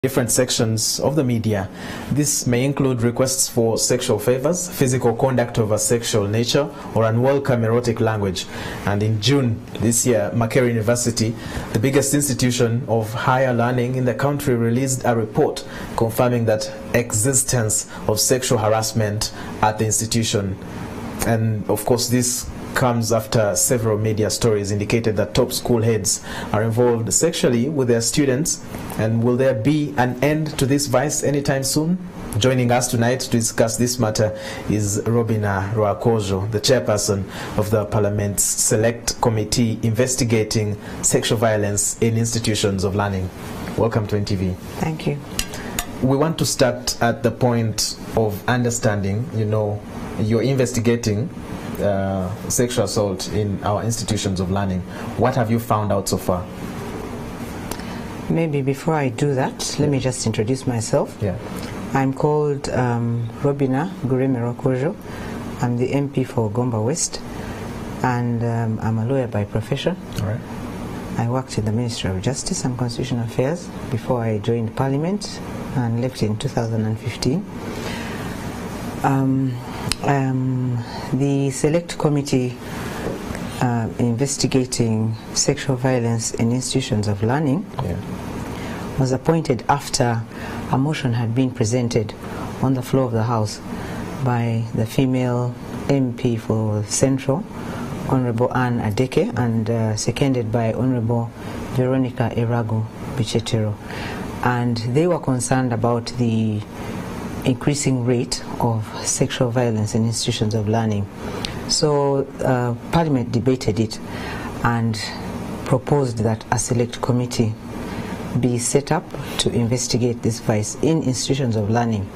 different sections of the media. This may include requests for sexual favors, physical conduct of a sexual nature, or unwelcome erotic language. And in June this year, Makerere University, the biggest institution of higher learning in the country, released a report confirming that existence of sexual harassment at the institution. And of course, this comes after several media stories indicated that top school heads are involved sexually with their students. And will there be an end to this vice anytime soon? Joining us tonight to discuss this matter is Robina Rwakojo, the chairperson of the Parliament's Select Committee investigating sexual violence in institutions of learning. Welcome to NTV. Thank you. We want to start at the point of understanding, you're investigating sexual assault in our institutions of learning. What have you found out so far? Maybe before I do that, let me just introduce myself. Yeah. I'm called Robina Rwakojo. I'm the MP for Gomba West, and I'm a lawyer by profession. All right. I worked in the Ministry of Justice and Constitutional Affairs before I joined Parliament and left in 2015. The Select Committee investigating sexual violence in institutions of learning was appointed after a motion had been presented on the floor of the House by the female MP for Central, Honorable Anne Adeke, and seconded by Honorable Veronica Erago Bichetero. And they were concerned about the increasing rate of sexual violence in institutions of learning. So Parliament debated it and proposed that a select committee be set up to investigate this vice in institutions of learning.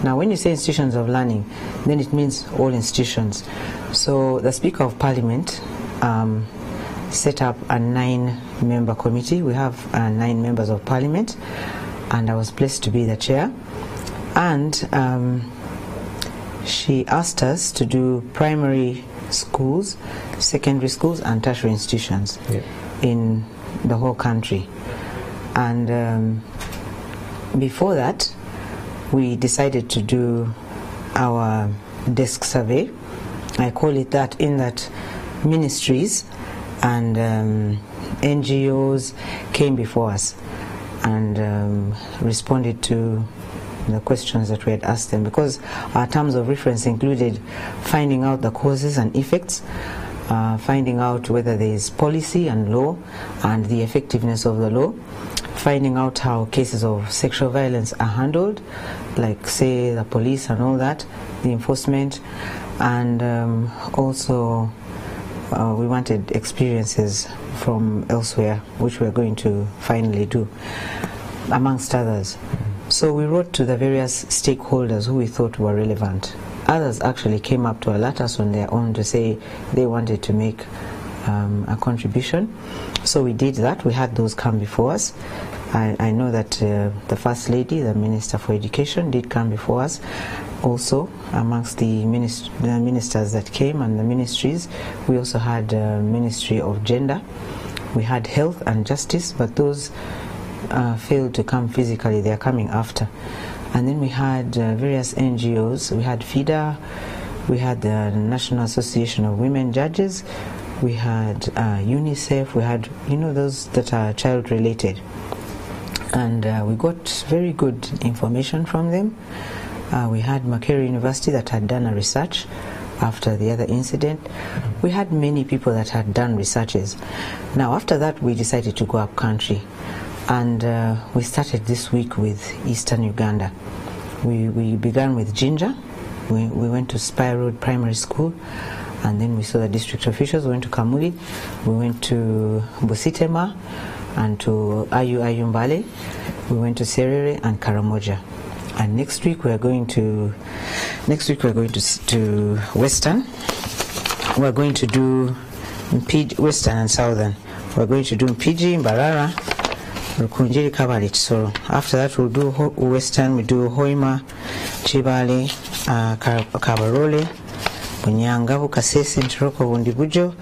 Now, when you say institutions of learning, then it means all institutions. So the Speaker of Parliament set up a 9-member committee. We have 9 members of Parliament, and I was blessed to be the chair. And she asked us to do primary schools, secondary schools, and tertiary institutions in the whole country. And before that, we decided to do our desk survey. I call it that, in that ministries and NGOs came before us and responded to the questions that we had asked them, because our terms of reference included finding out the causes and effects, finding out whether there is policy and law and the effectiveness of the law, finding out how cases of sexual violence are handled, like say the police and all that, the enforcement, and also we wanted experiences from elsewhere, which we're going to finally do, amongst others. So we wrote to the various stakeholders who we thought were relevant. Others actually came up to alert us on their own to say they wanted to make a contribution. So we did that. We had those come before us. I know that the First Lady, the Minister for Education, did come before us. Also, amongst the ministers that came and the ministries, we also had Ministry of Gender. We had Health and Justice, but those failed to come physically. They are coming after. And then we had various NGOs. We had FIDA, we had the National Association of Women Judges, we had UNICEF, we had those that are child related, and we got very good information from them. We had Makerere University that had done a research after the other incident. We had many people that had done researches. Now after that, we decided to go up country. And we started this week with Eastern Uganda. We began with Jinja. We went to Spy Road Primary School, and then we saw the district officials. We went to Kamuli, we went to Busitema, and to Ayumbale. We went to Serere and Karamoja. And next week we're going to Western. We're going to do Western and Southern. We're going to do Mpiji, Mbarara, Rukunjiri, Kabale, Kisoro. After that we'll do Western, we do Hoima, Chibale, Kabarole, Bunyangabu, Kasese, Ntoroko, Bundibujo.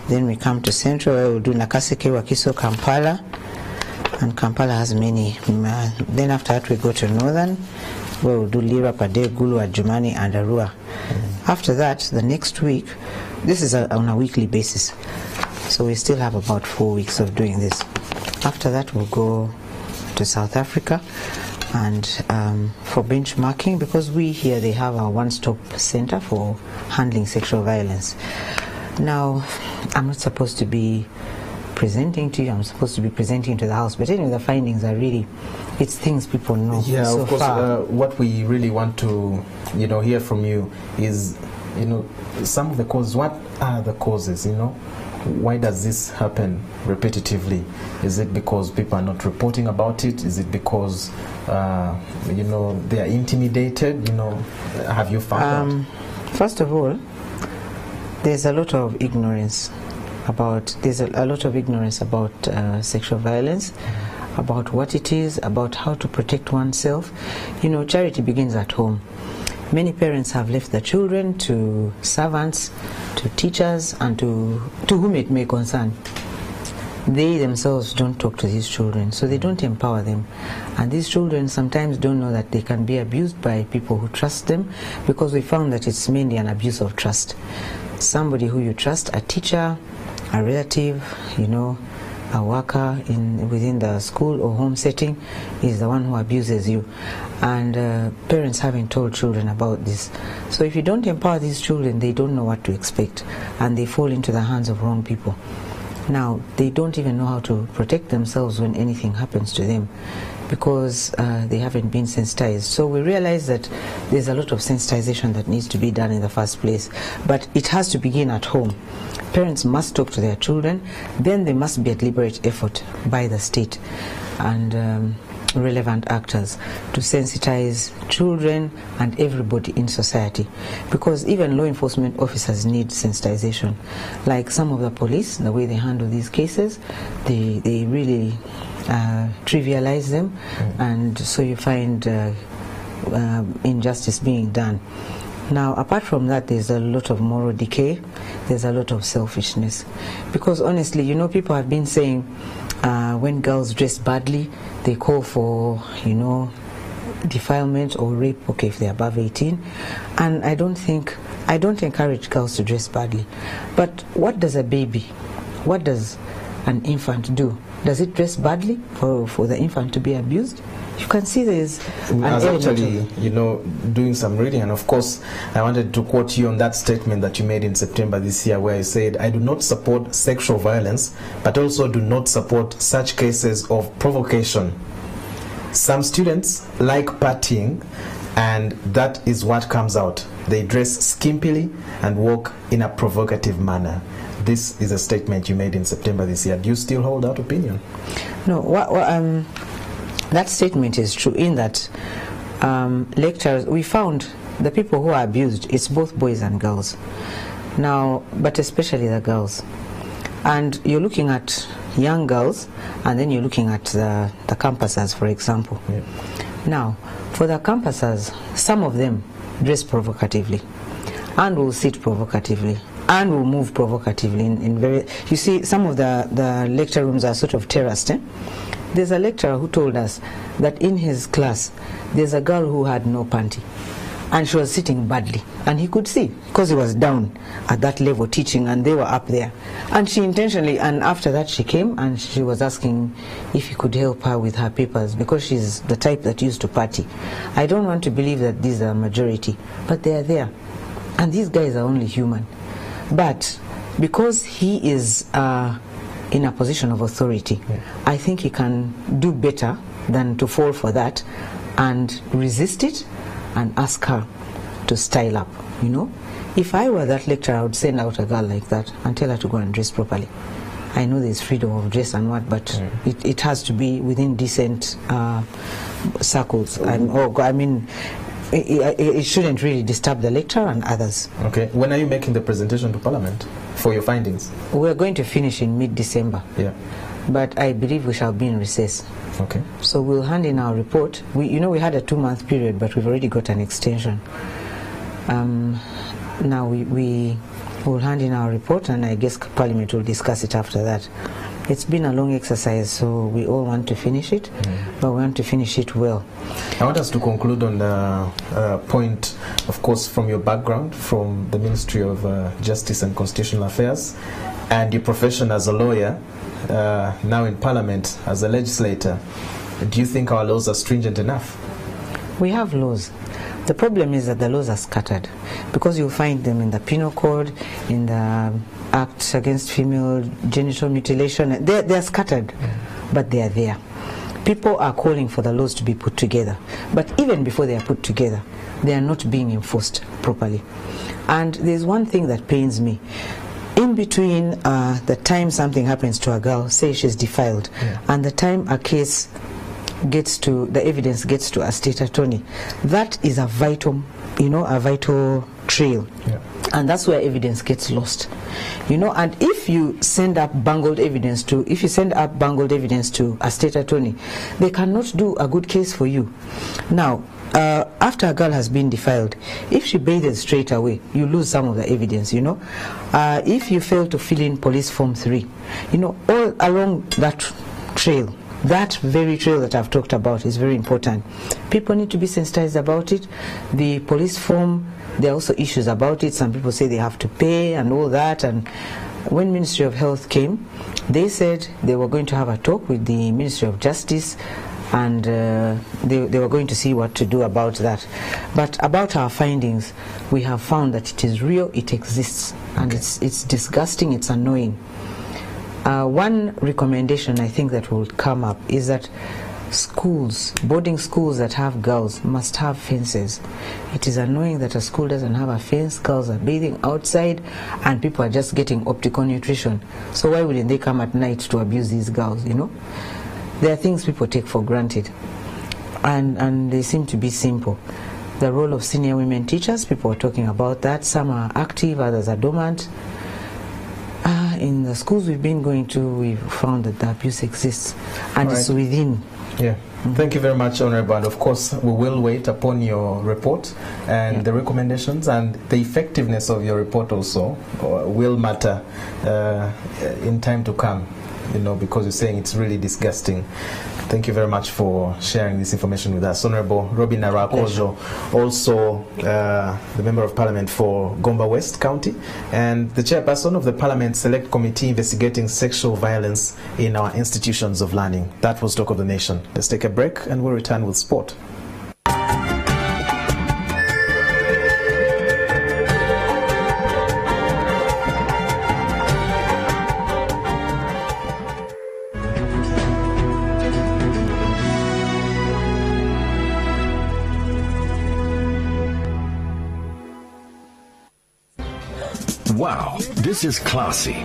Then we come to Central, where we'll do Nakaseke, Wakiso, Kampala, and Kampala has many. Then after that we go to Northern, where we'll do Lira, Pade, Gulu, Adjumani, and Arua. After that, the next week, this is on a weekly basis, so we still have about 4 weeks of doing this. After that, we'll go to South Africa, and for benchmarking, because we here, they have a one-stop center for handling sexual violence. Now, I'm not supposed to be presenting to you, I'm supposed to be presenting to the House, but anyway, the findings are really, it's things people know. Yeah, so of course, what we really want to, hear from you is, some of the causes. What are the causes, Why does this happen repetitively? Is it because people are not reporting about it? Is it because, they are intimidated? Have you found out? First of all, there's a lot of ignorance about sexual violence, about what it is, about how to protect oneself. Charity begins at home. Many parents have left their children to servants, to teachers, and to whom it may concern. They themselves don't talk to these children, so they don't empower them. And these children sometimes don't know that they can be abused by people who trust them, because we found that it's mainly an abuse of trust. Somebody who you trust, a teacher, a relative, a worker within the school or home setting, is the one who abuses you. And parents haven't told children about this. So if you don't empower these children, they don't know what to expect, and they fall into the hands of wrong people. Now, they don't even know how to protect themselves when anything happens to them, because they haven't been sensitized. So we realize that there's a lot of sensitization that needs to be done in the first place, but it has to begin at home. Parents must talk to their children, then there must be a deliberate effort by the state and relevant actors to sensitize children and everybody in society, because even law enforcement officers need sensitization. Like some of the police, the way they handle these cases, they really trivialize them, and so you find injustice being done. Now, apart from that, there's a lot of moral decay, there's a lot of selfishness, because honestly, people have been saying when girls dress badly, they call for, defilement or rape, okay, if they're above 18. And I don't encourage girls to dress badly. But what does an infant do? Does it dress badly for the infant to be abused? You can see there's an actually, doing some reading, and of course, I wanted to quote you on that statement that you made in September this year, where you said, "I do not support sexual violence, but also do not support such cases of provocation. Some students like partying, and that is what comes out. They dress skimpily and walk in a provocative manner." This is a statement you made in September this year. Do you still hold that opinion? No. That statement is true in that lecturers, we found the people who are abused, it's both boys and girls. Now, but especially the girls. And you're looking at young girls, and then you're looking at the campusers, for example. Yeah. Now, for the campusers, some of them dress provocatively, and will sit provocatively, and will move provocatively. You see, some of the lecture rooms are sort of terraced. There's a lecturer who told us that in his class, there's a girl who had no panty, and she was sitting badly, and he could see, because he was down at that level teaching, and they were up there. And she intentionally, and after that she came, and she was asking if he could help her with her papers, because she's the type that used to party. I don't want to believe that these are a majority, but they are there. And these guys are only human. But because he is in a position of authority, I think he can do better than to fall for that and resist it and ask her to style up. If I were that lecturer, I would send out a girl like that and tell her to go and dress properly. I know there's freedom of dress and what, but it has to be within decent circles. It shouldn't really disturb the lecturer and others. Okay. When are you making the presentation to Parliament for your findings? We're going to finish in mid-December. Yeah. But I believe we shall be in recess. Okay. So we'll hand in our report. We had a 2-month period, but we've already got an extension. Now we will hand in our report, and I guess Parliament will discuss it after that. It's been a long exercise, so we all want to finish it, but we want to finish it well. I want us to conclude on the point, of course, from your background, from the Ministry of Justice and Constitutional Affairs, and your profession as a lawyer, now in Parliament as a legislator. Do you think our laws are stringent enough? We have laws. The problem is that the laws are scattered, because you'll find them in the Penal Code, in the Act Against Female Genital Mutilation. They're scattered, but they are there. People are calling for the laws to be put together, but even before they are put together, they are not being enforced properly. And there's one thing that pains me. In between the time something happens to a girl, say she's defiled, and the time a case gets to, the evidence gets to a state attorney, that is a vital, a vital trail. And that's where evidence gets lost. And if you send up bungled evidence to, a state attorney, they cannot do a good case for you. Now, after a girl has been defiled, if she bathes straight away, you lose some of the evidence, If you fail to fill in police form 3, all along that trail, that very trail that I've talked about is very important. People need to be sensitized about it. The police form, there are also issues about it. Some people say they have to pay and all that. And when Ministry of Health came, they said they were going to have a talk with the Ministry of Justice, and they were going to see what to do about that. But about our findings, we have found that it is real, it exists, and it's disgusting, it's annoying. One recommendation I think that will come up is that schools, boarding schools that have girls, must have fences. It is annoying that a school doesn't have a fence, girls are bathing outside, and people are just getting optical nutrition. So why wouldn't they come at night to abuse these girls, There are things people take for granted, and they seem to be simple. The role of senior women teachers, people are talking about that. Some are active, others are dormant. In the schools we've been going to, we've found that the abuse exists, and it's within. Thank you very much, Honorable. And of course, we will wait upon your report and the recommendations, and the effectiveness of your report also will matter in time to come, because you're saying it's really disgusting. Thank you very much for sharing this information with us. Honorable Robin Arakojo, also the Member of Parliament for Gomba West County and the Chairperson of the Parliament Select Committee investigating sexual violence in our institutions of learning. That was Talk of the Nation. Let's take a break and we'll return with sport. Wow, this is classy,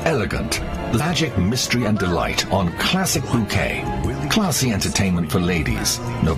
elegant, magic, mystery and delight on Classic Bouquet. Classy entertainment for ladies. November